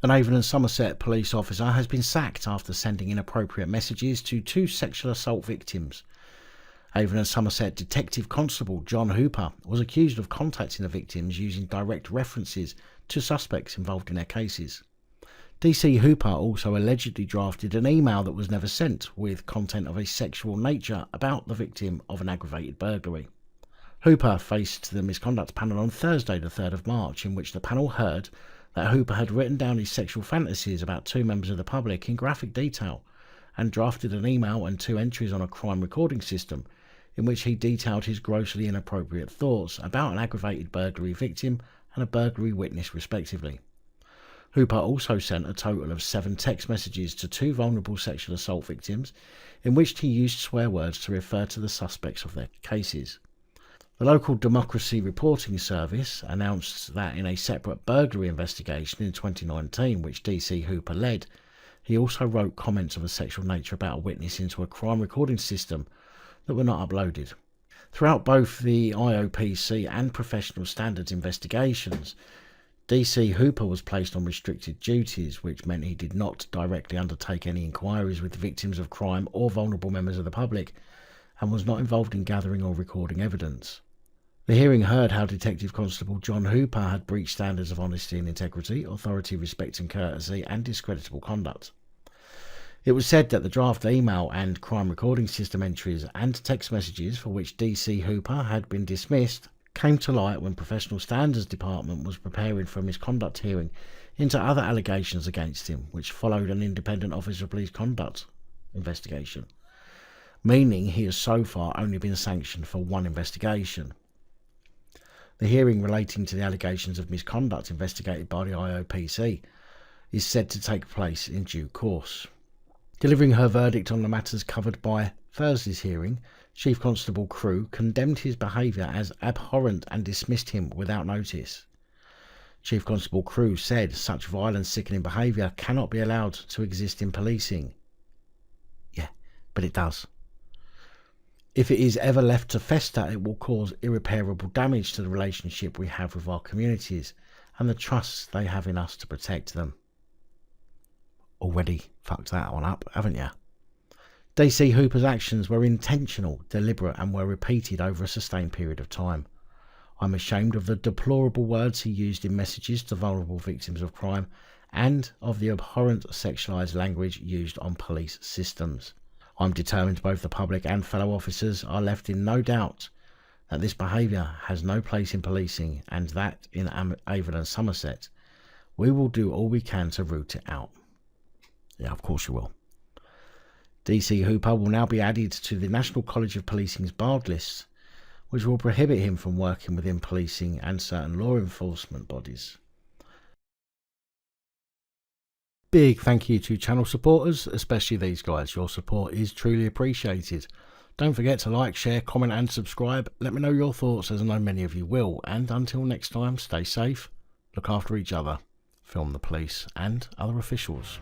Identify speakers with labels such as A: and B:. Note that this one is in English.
A: An Avon and Somerset police officer has been sacked after sending inappropriate messages to 2 sexual assault victims. Avon and Somerset Detective Constable Jon Hooper was accused of contacting the victims using direct references to suspects involved in their cases. DC Hooper also allegedly drafted an email that was never sent with content of a sexual nature about the victim of an aggravated burglary. Hooper faced the Misconduct panel on Thursday the 3rd of March, in which the panel heard that Hooper had written down his sexual fantasies about 2 members of the public in graphic detail and drafted an email and 2 entries on a crime recording system in which he detailed his grossly inappropriate thoughts about an aggravated burglary victim and a burglary witness respectively. Hooper also sent a total of 7 text messages to 2 vulnerable sexual assault victims in which he used swear words to refer to the suspects of their cases. The local Democracy Reporting Service announced that in a separate burglary investigation in 2019, which DC Hooper led, he also wrote comments of a sexual nature about a witness into a crime recording system that were not uploaded. Throughout both the IOPC and professional standards investigations, DC Hooper was placed on restricted duties, which meant he did not directly undertake any inquiries with victims of crime or vulnerable members of the public, and was not involved in gathering or recording evidence. The hearing heard how Detective Constable Jon Hooper had breached standards of honesty and integrity, authority, respect and courtesy, and discreditable conduct. It was said that the draft email and crime recording system entries and text messages for which DC Hooper had been dismissed came to light when Professional Standards Department was preparing for a misconduct hearing into other allegations against him, which followed an independent Officer of Police Conduct investigation, meaning he has so far only been sanctioned for 1 investigation. The hearing relating to the allegations of misconduct investigated by the IOPC is said to take place in due course. Delivering her verdict on the matters covered by Thursday's hearing, Chief Constable Crew condemned his behaviour as abhorrent and dismissed him without notice. Chief Constable Crew said such vile and sickening behaviour cannot be allowed to exist in policing. Yeah, but it does. If it is ever left to fester, it will cause irreparable damage to the relationship we have with our communities and the trust they have in us to protect them. Already fucked that one up, haven't you? DC Hooper's actions were intentional, deliberate and were repeated over a sustained period of time. I'm ashamed of the deplorable words he used in messages to vulnerable victims of crime and of the abhorrent sexualised language used on police systems. I'm determined both the public and fellow officers are left in no doubt that this behaviour has no place in policing, and that in Avon and Somerset we will do all we can to root it out. Yeah, of course you will. DC Hooper will now be added to the National College of Policing's barred list, which will prohibit him from working within policing and certain law enforcement bodies. Big thank you to channel supporters, especially these guys. Your support is truly appreciated. Don't forget to like, share, comment and subscribe. Let me know your thoughts, as I know many of you will. And until next time, stay safe, look after each other, film the police and other officials.